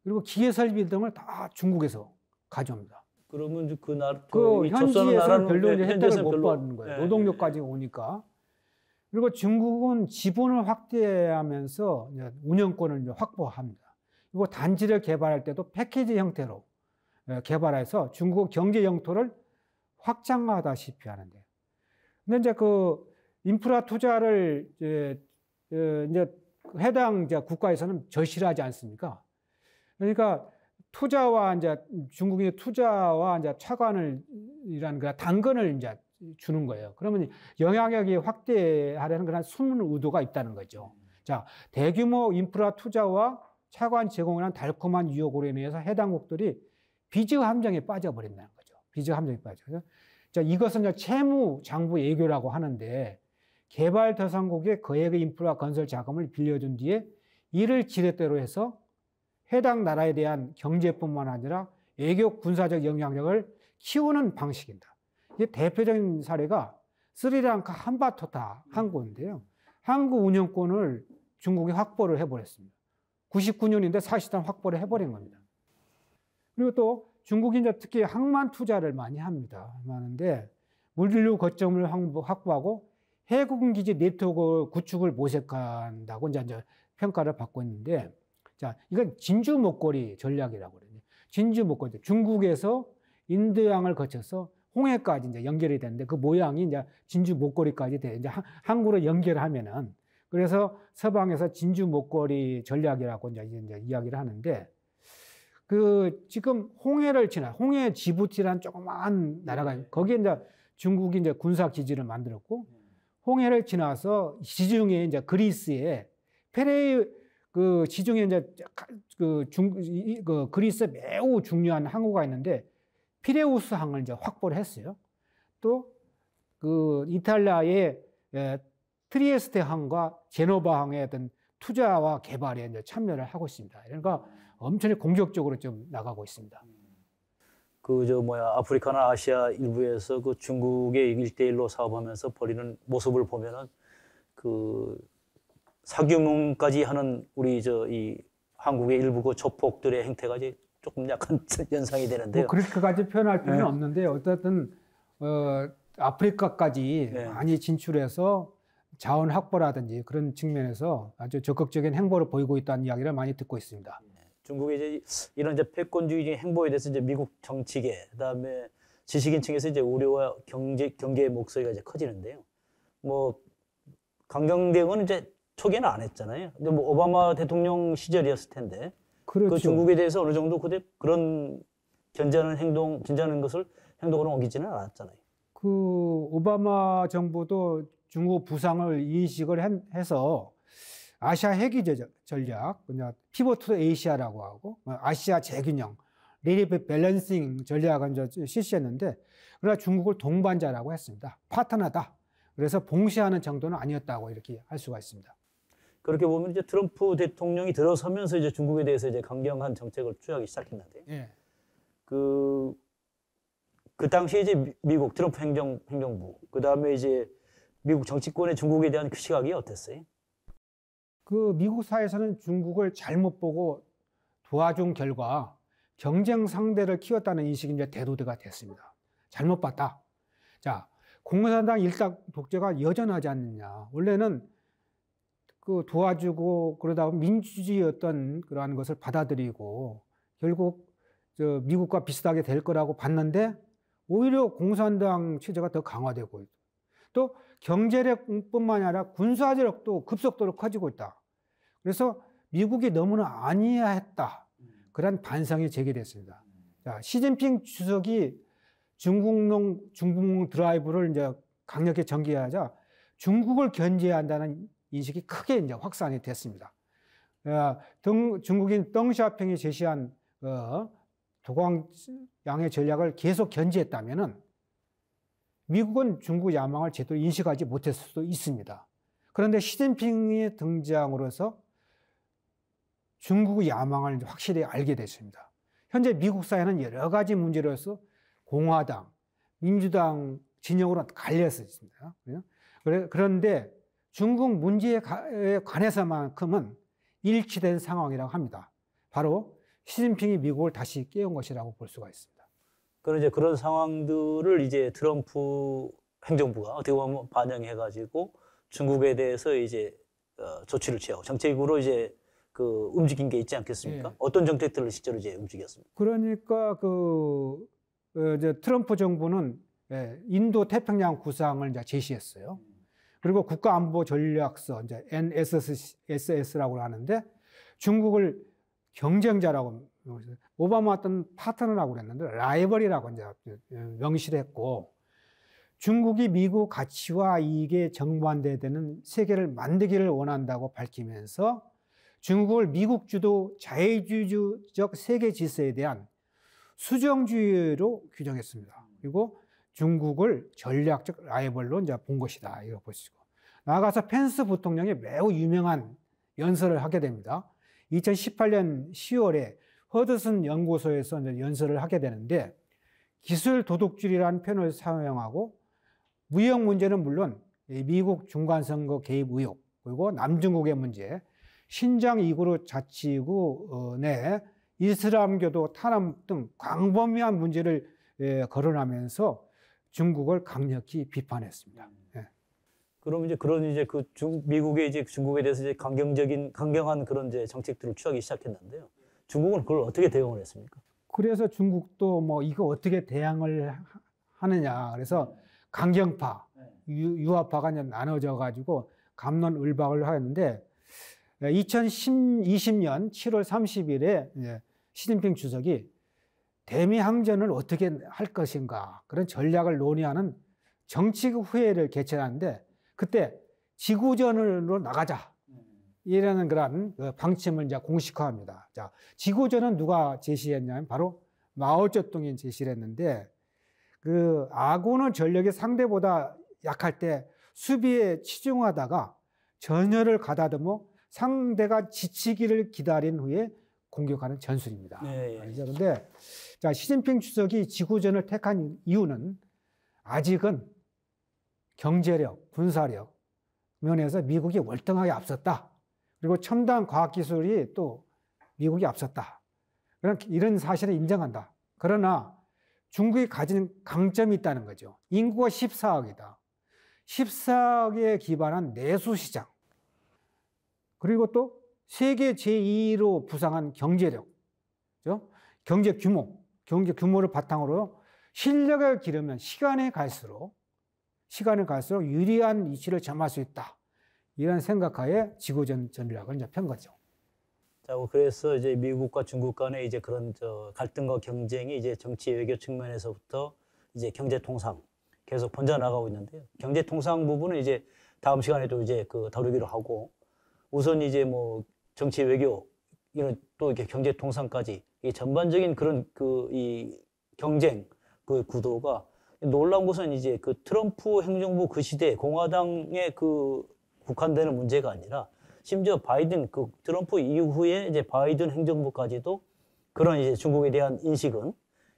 그리고 기계 설비 등을 다 중국에서 가져옵니다. 그러면 그 나라, 그 현지에서는 별로 이제 혜택을 현지에서는 못 별로- 받는 거예요. 예, 노동력까지 오니까. 그리고 중국은 지분을 확대하면서 이제 운영권을 이제 확보합니다. 그리고 단지를 개발할 때도 패키지 형태로 개발해서 중국 경제 영토를 확장하다시피 하는데. 근데 이제 그 인프라 투자를 이제 해당 이제 국가에서는 절실하지 않습니까? 그러니까 투자와 이제 중국의 투자와 이제 차관을이라는 그 당근을 이제 주는 거예요. 그러면 영향력이 확대하려는 그런 숨은 의도가 있다는 거죠. 자, 대규모 인프라 투자와 차관 제공이라는 달콤한 유혹으로 인해서 해당국들이 빚의 함정에 빠져버린다는 거죠. 빚의 함정에 빠져. 자, 이것은 이제 채무 장부 애교라고 하는데 개발도상국의 거액의 인프라 건설 자금을 빌려준 뒤에 이를 지렛대로 해서 해당 나라에 대한 경제뿐만 아니라 애교 군사적 영향력을 키우는 방식입니다. 이게 대표적인 사례가 스리랑카 한바토타 항구인데요. 항구 운영권을 중국이 확보를 해버렸습니다. 99년인데 사실상 확보를 해버린 겁니다. 그리고 또 중국이 이제 특히 항만 투자를 많이 합니다. 많은데 물류 거점을 확보하고 해군 기지 네트워크 구축을 모색한다고 이제 평가를 받고 있는데, 자, 이건 진주 목걸이 전략이라고 그래요. 진주 목걸이. 중국에서 인도양을 거쳐서 홍해까지 이제 연결이 되는데 그 모양이 이제 진주 목걸이까지 돼. 이제 항구로 연결하면은 그래서 서방에서 진주 목걸이 전략이라고 이제 이야기를 하는데, 그 지금 홍해를 지나 홍해 지부티라는 조그마한 나라가 거기에 이제 중국이 이제 군사 기지를 만들었고 홍해를 지나서 지중해 이제 그리스에 그 지중해 이제 그 그리스에 매우 중요한 항구가 있는데 피레우스 항을 이제 확보를 했어요. 또 그 이탈리아의 트리에스테 항과 제노바 항의 어떤 투자와 개발에 이제 참여를 하고 있습니다. 그러니까 엄청나게 공격적으로 좀 나가고 있습니다. 아프리카나 아시아 일부에서 그 중국의 1대1로 사업하면서 벌이는 모습을 보면은 그 사규문까지 하는 우리 이 한국의 일부 그 조폭들의 행태가 이제 조금 약간 연상이 되는데요. 뭐 그렇게까지 표현할 필요는 없는데 어쨌든 아프리카까지 많이 진출해서 자원 확보라든지 그런 측면에서 아주 적극적인 행보를 보이고 있다는 이야기를 많이 듣고 있습니다. 중국의 이제 이런 이제 패권주의 행보에 대해서 이제 미국 정치계, 그다음에 지식인층에서 이제 우려와 경계의 목소리가 이제 커지는데요. 뭐 강경 대응은 이제 초기에는 안 했잖아요. 근데 뭐 오바마 대통령 시절이었을 텐데 그렇죠. 그 중국에 대해서 어느 정도 그런 견제하는 행동으로 옮기지는 않았잖아요. 그 오바마 정부도 중국 부상을 인식을 해서 아시아 핵위 전략, 피보트 투 에이시아라고 하고 아시아 재균형, 리리프 밸런싱 전략을 이제 실시했는데, 그러나 중국을 동반자라고 했습니다. 파트너다. 그래서 봉쇄하는 정도는 아니었다고 이렇게 할 수가 있습니다. 그렇게 보면 이제 트럼프 대통령이 들어서면서 이제 중국에 대해서 이제 강경한 정책을 취하기 시작했는데, 예. 그 당시에 이제 미국 트럼프 행정부, 그 다음에 이제 미국 정치권의 중국에 대한 그 시각이 어땠어요? 그 미국 사회에서는 중국을 잘못 보고 도와준 결과 경쟁 상대를 키웠다는 인식이 이제 대두가 됐습니다. 잘못 봤다. 자, 공산당 일당 독재가 여전하지 않느냐. 원래는 그 도와주고 그러다 보면 민주주의 어떤 그러한 것을 받아들이고 결국 미국과 비슷하게 될 거라고 봤는데 오히려 공산당 체제가 더 강화되고 있고 또 경제력뿐만 아니라 군사력도 급속도로 커지고 있다. 그래서 미국이 너무나 안이해했다. 그런 반성이 제기됐습니다. 자, 시진핑 주석이 중국몽 드라이브를 이제 강력히 전개하자 중국을 견제한다는 인식이 크게 이제 확산이 됐습니다. 중국인 덩샤핑이 제시한 도광양의 전략을 계속 견지했다면은 미국은 중국 야망을 제대로 인식하지 못했을 수도 있습니다. 그런데 시진핑의 등장으로서 중국의 야망을 확실히 알게 됐습니다. 현재 미국 사회는 여러 가지 문제로서 공화당, 민주당 진영으로 갈려서 있습니다. 그런데 중국 문제에 관해서만큼은 일치된 상황이라고 합니다. 바로 시진핑이 미국을 다시 깨운 것이라고 볼 수가 있습니다. 그런 이제 그런 상황들을 이제 트럼프 행정부가 어떻게 보면 반영해가지고 중국에 대해서 이제 조치를 취하고 정책으로 이제 그 움직인 게 있지 않겠습니까? 예. 어떤 정책들을 실제로 이제 움직였습니까? 그러니까 이제 트럼프 정부는 인도 태평양 구상을 이제 제시했어요. 그리고 국가안보전략서 이제 NSS라고 하는데 중국을 경쟁자라고 오바마 어떤 파트너라고 그랬는데 라이벌이라고 이제 명시를 했고 중국이 미국 가치와 이익에 정반대되는 세계를 만들기를 원한다고 밝히면서 중국을 미국 주도 자유주의적 세계 질서에 대한 수정주의로 규정했습니다. 그리고 중국을 전략적 라이벌로 이제 본 것이다. 이거 보시고. 나아가서 펜스 부통령이 매우 유명한 연설을 하게 됩니다. 2018년 10월에 허드슨 연구소에서 이제 연설을 하게 되는데 기술 도둑질이라는 표현을 사용하고 무역 문제는 물론 미국 중간선거 개입 의혹 그리고 남중국의 문제, 신장 이구르 자치구 내 이슬람교도 탄압 등 광범위한 문제를 거론하면서 중국을 강력히 비판했습니다. 그럼 이제 그런 이제 미국의 이제 중국에 대해서 이제 강경한 그런 이제 정책들을 취하기 시작했는데요. 중국은 그걸 어떻게 대응을 했습니까? 그래서 중국도 뭐 이거 어떻게 대응을 하느냐. 그래서 강경파, 유화파가 이제 나눠져 가지고 갑론을박을 하였는데 2020년 7월 30일에 시진핑 주석이 대미 항전을 어떻게 할 것인가 그런 전략을 논의하는 정치국 회의를 개최하는데 그때 지구전으로 나가자 이라는 그런 방침을 이제 공식화합니다. 자, 지구전은 누가 제시했냐면 바로 마오쩌둥이 제시를 했는데 그 아군의 전력이 상대보다 약할 때 수비에 치중하다가 전열을 가다듬어 상대가 지치기를 기다린 후에 공격하는 전술입니다. 그런데 자, 시진핑 주석이 지구전을 택한 이유는 아직은 경제력, 군사력 면에서 미국이 월등하게 앞섰다. 그리고 첨단 과학기술이 또 미국이 앞섰다. 이런 사실을 인정한다. 그러나 중국이 가진 강점이 있다는 거죠. 인구가 14억이다. 14억에 기반한 내수시장. 그리고 또 세계 제2로 부상한 경제력. 그렇죠? 경제 규모를 바탕으로 실력을 기르면 시간이 갈수록 유리한 위치를 점할 수 있다. 이런 생각하에 지구전 전략을 이제 편 거죠. 자, 그래서 이제 미국과 중국 간의 이제 그런 갈등과 경쟁이 이제 정치 외교 측면에서부터 이제 경제 통상 계속 번져나가고 있는데요. 경제 통상 부분은 이제 다음 시간에도 이제 다루기로 하고 우선 이제 뭐 정치 외교 이런 또 이렇게 경제 통상까지 이 전반적인 그런 이 경쟁 구도가 놀라운 것은 이제 트럼프 행정부 그 시대 공화당에 국한되는 문제가 아니라 심지어 트럼프 이후에 이제 바이든 행정부까지도 그런 이제 중국에 대한 인식은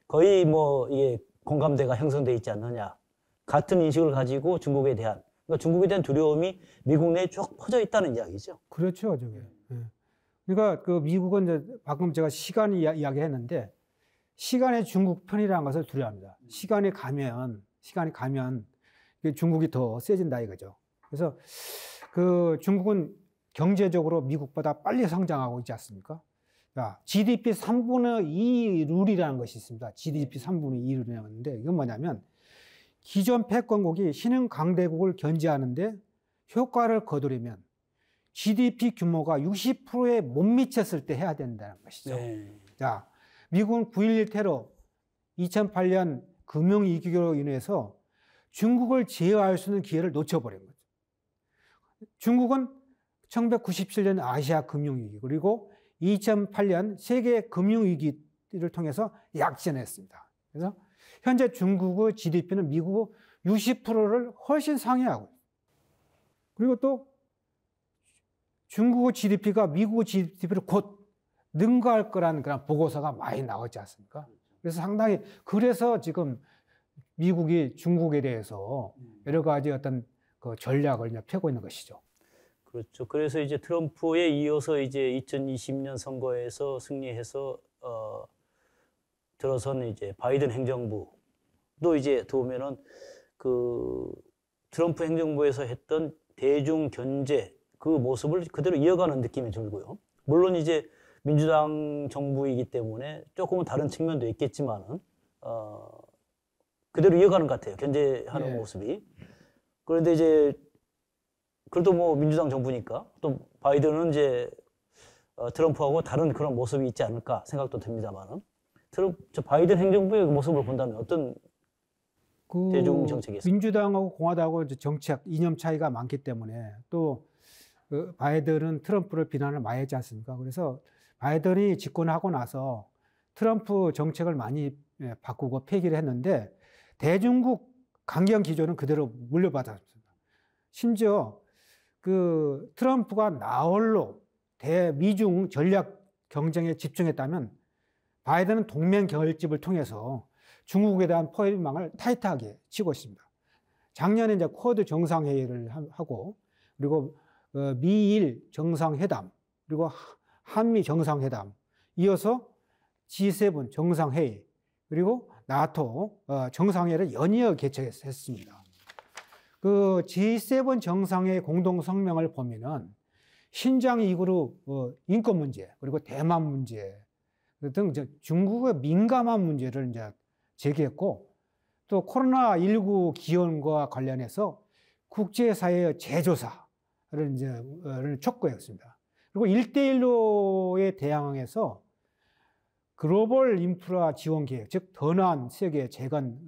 거의 뭐 이게 공감대가 형성돼 있지 않느냐. 같은 인식을 가지고 중국에 대한 두려움이 미국 내에 쭉 퍼져 있다는 이야기죠. 그렇죠, 저게. 그러니까 미국은 이제 방금 제가 시간 이야기했는데 시간의 중국 편이라는 것을 두려워합니다. 시간이 가면 중국이 더 세진다 이거죠. 그래서 중국은 경제적으로 미국보다 빨리 성장하고 있지 않습니까? 자, GDP 3분의 2 룰이라는 것이 있습니다. GDP 3분의 2 룰이라는데 이건 뭐냐면 기존 패권국이 신흥 강대국을 견제하는데 효과를 거두려면 GDP 규모가 60%에 못 미쳤을 때 해야 된다는 것이죠. 자, 미국은 9.11 테러, 2008년 금융위기로 인해서 중국을 제어할 수 있는 기회를 놓쳐버린 거죠. 중국은 1997년 아시아 금융위기 그리고 2008년 세계 금융위기를 통해서 약진했습니다. 그래서 현재 중국의 GDP는 미국 60%를 훨씬 상회하고 있습니다. 그리고 또 중국의 GDP가 미국의 GDP를 곧 능가할 거라는 그런 보고서가 많이 나오지 않습니까? 그래서 상당히 그래서 지금 미국이 중국에 대해서 여러 가지 어떤 그 전략을 이제 펴고 있는 것이죠. 그렇죠. 그래서 이제 트럼프에 이어서 이제 2020년 선거에서 승리해서 들어선 이제 바이든 행정부도 이제 보면은 그 트럼프 행정부에서 했던 대중 견제 그 모습을 그대로 이어가는 느낌이 들고요. 물론 이제 민주당 정부이기 때문에 조금은 다른 측면도 있겠지만은 그대로 이어가는 것 같아요. 견제하는 네. 모습이. 그런데 이제 그래도 뭐 민주당 정부니까 또 바이든은 이제 트럼프하고 다른 그런 모습이 있지 않을까 생각도 듭니다만은 저 바이든 행정부의 모습을 본다면 어떤 그 대중 정책이 있습니까? 민주당하고 공화당하고 이제 정책 이념 차이가 많기 때문에 또 그 바이든은 트럼프를 비난을 많이 했지 않습니까? 그래서 바이든이 집권하고 나서 트럼프 정책을 많이 바꾸고 폐기를 했는데 대중국 강경 기조는 그대로 물려받았습니다. 심지어 그 트럼프가 나홀로 대미중 전략 경쟁에 집중했다면 바이든은 동맹 결집을 통해서 중국에 대한 포위망을 타이트하게 치고 있습니다. 작년에 이제 쿼드 정상회의를 하고 그리고 미일 정상회담 그리고 한미 정상회담 이어서 G7 정상회의 그리고 나토 정상회의를 연이어 개최했습니다. 그 G7 정상회의 공동 성명을 보면은 신장 이후로 인권 문제 그리고 대만 문제 등 중국의 민감한 문제를 이제 제기했고 또 코로나19 기원과 관련해서 국제사회의 재조사를 이제 촉구했습니다. 그리고 1대1로에 대항해서 글로벌 인프라 지원 계획, 즉 더 나은 세계 재건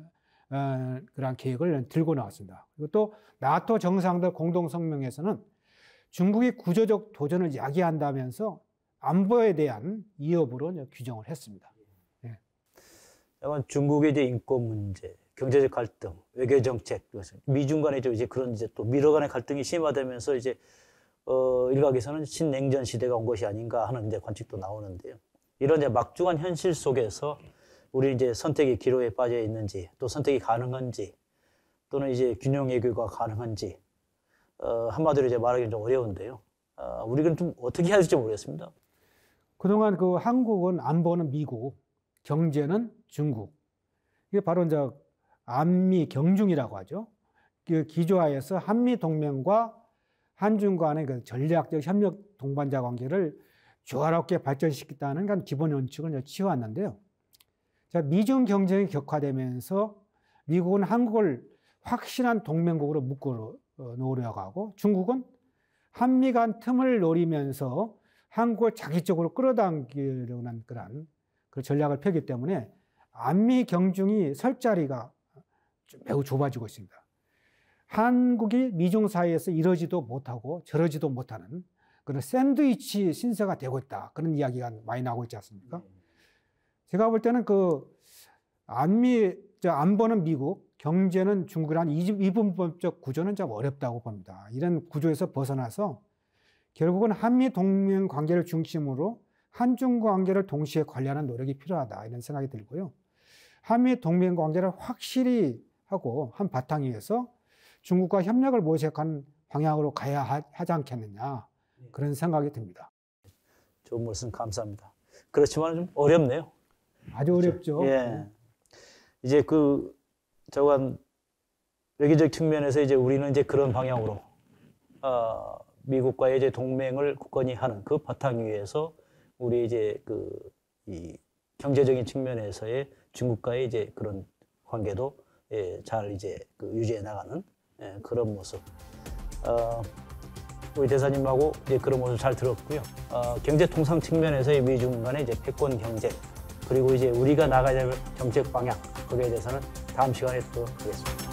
그런 계획을 들고 나왔습니다. 그리고 또 나토 정상들 공동 성명에서는 중국이 구조적 도전을 야기한다면서 안보에 대한 위협으로 규정을 했습니다. 네. 다만 중국의 이제 인권 문제, 경제적 갈등, 외교 정책, 미중 간의 이제 그런 이제 또 미러 간의 갈등이 심화되면서 이제 일각에서는 신냉전 시대가 온 것이 아닌가 하는 이제 관측도 나오는데요. 이런 이제 막중한 현실 속에서 우리 이제 선택의 기로에 빠져 있는지, 또 선택이 가능한지, 또는 이제 균형 외교가 가능한지, 한마디로 이제 말하기는 좀 어려운데요. 우리는 좀 어떻게 해야 될지 모르겠습니다. 그동안 그 한국은 안보는 미국, 경제는 중국. 이게 바로 이제 안미 경중이라고 하죠. 그 기조하에서 한미 동맹과 한중 간의 그 전략적 협력 동반자 관계를 조화롭게 발전시키겠다는 그런 기본 원칙을 취해왔는데요. 자, 미중 경쟁이 격화되면서 미국은 한국을 확실한 동맹국으로 묶어 놓으려고 하고 중국은 한미 간 틈을 노리면서 한국을 자기 쪽으로 끌어당기려고 하는 그런 전략을 펴기 때문에 안미 경중이 설 자리가 매우 좁아지고 있습니다. 한국이 미중 사이에서 이러지도 못하고 저러지도 못하는 그런 샌드위치 신세가 되고 있다. 그런 이야기가 많이 나오고 있지 않습니까? 제가 볼 때는 그 안보는 미국, 경제는 중국이라는 이분법적 구조는 좀 어렵다고 봅니다. 이런 구조에서 벗어나서 결국은 한미 동맹 관계를 중심으로 한중 관계를 동시에 관리하는 노력이 필요하다. 이런 생각이 들고요. 한미 동맹 관계를 확실히 하고 한 바탕 위에서 중국과 협력을 모색한 방향으로 가야 하지 않겠느냐. 그런 생각이 듭니다. 좋은 말씀 감사합니다. 그렇지만 좀 어렵네요. 아주 어렵죠. 예. 이제 저건 외교적 측면에서 이제 우리는 이제 그런 방향으로 미국과의 이제 동맹을 굳건히 하는 그 바탕 위에서 우리 이제 이 경제적인 측면에서의 중국과의 이제 그런 관계도 잘 이제 유지해 나가는 그런 모습. 우리 대사님하고 이제 그런 모습 잘 들었고요. 경제 통상 측면에서의 미중 간의 이제 패권 경쟁 그리고 이제 우리가 나가야 될 정책 방향 거기에 대해서는 다음 시간에 또 보겠습니다.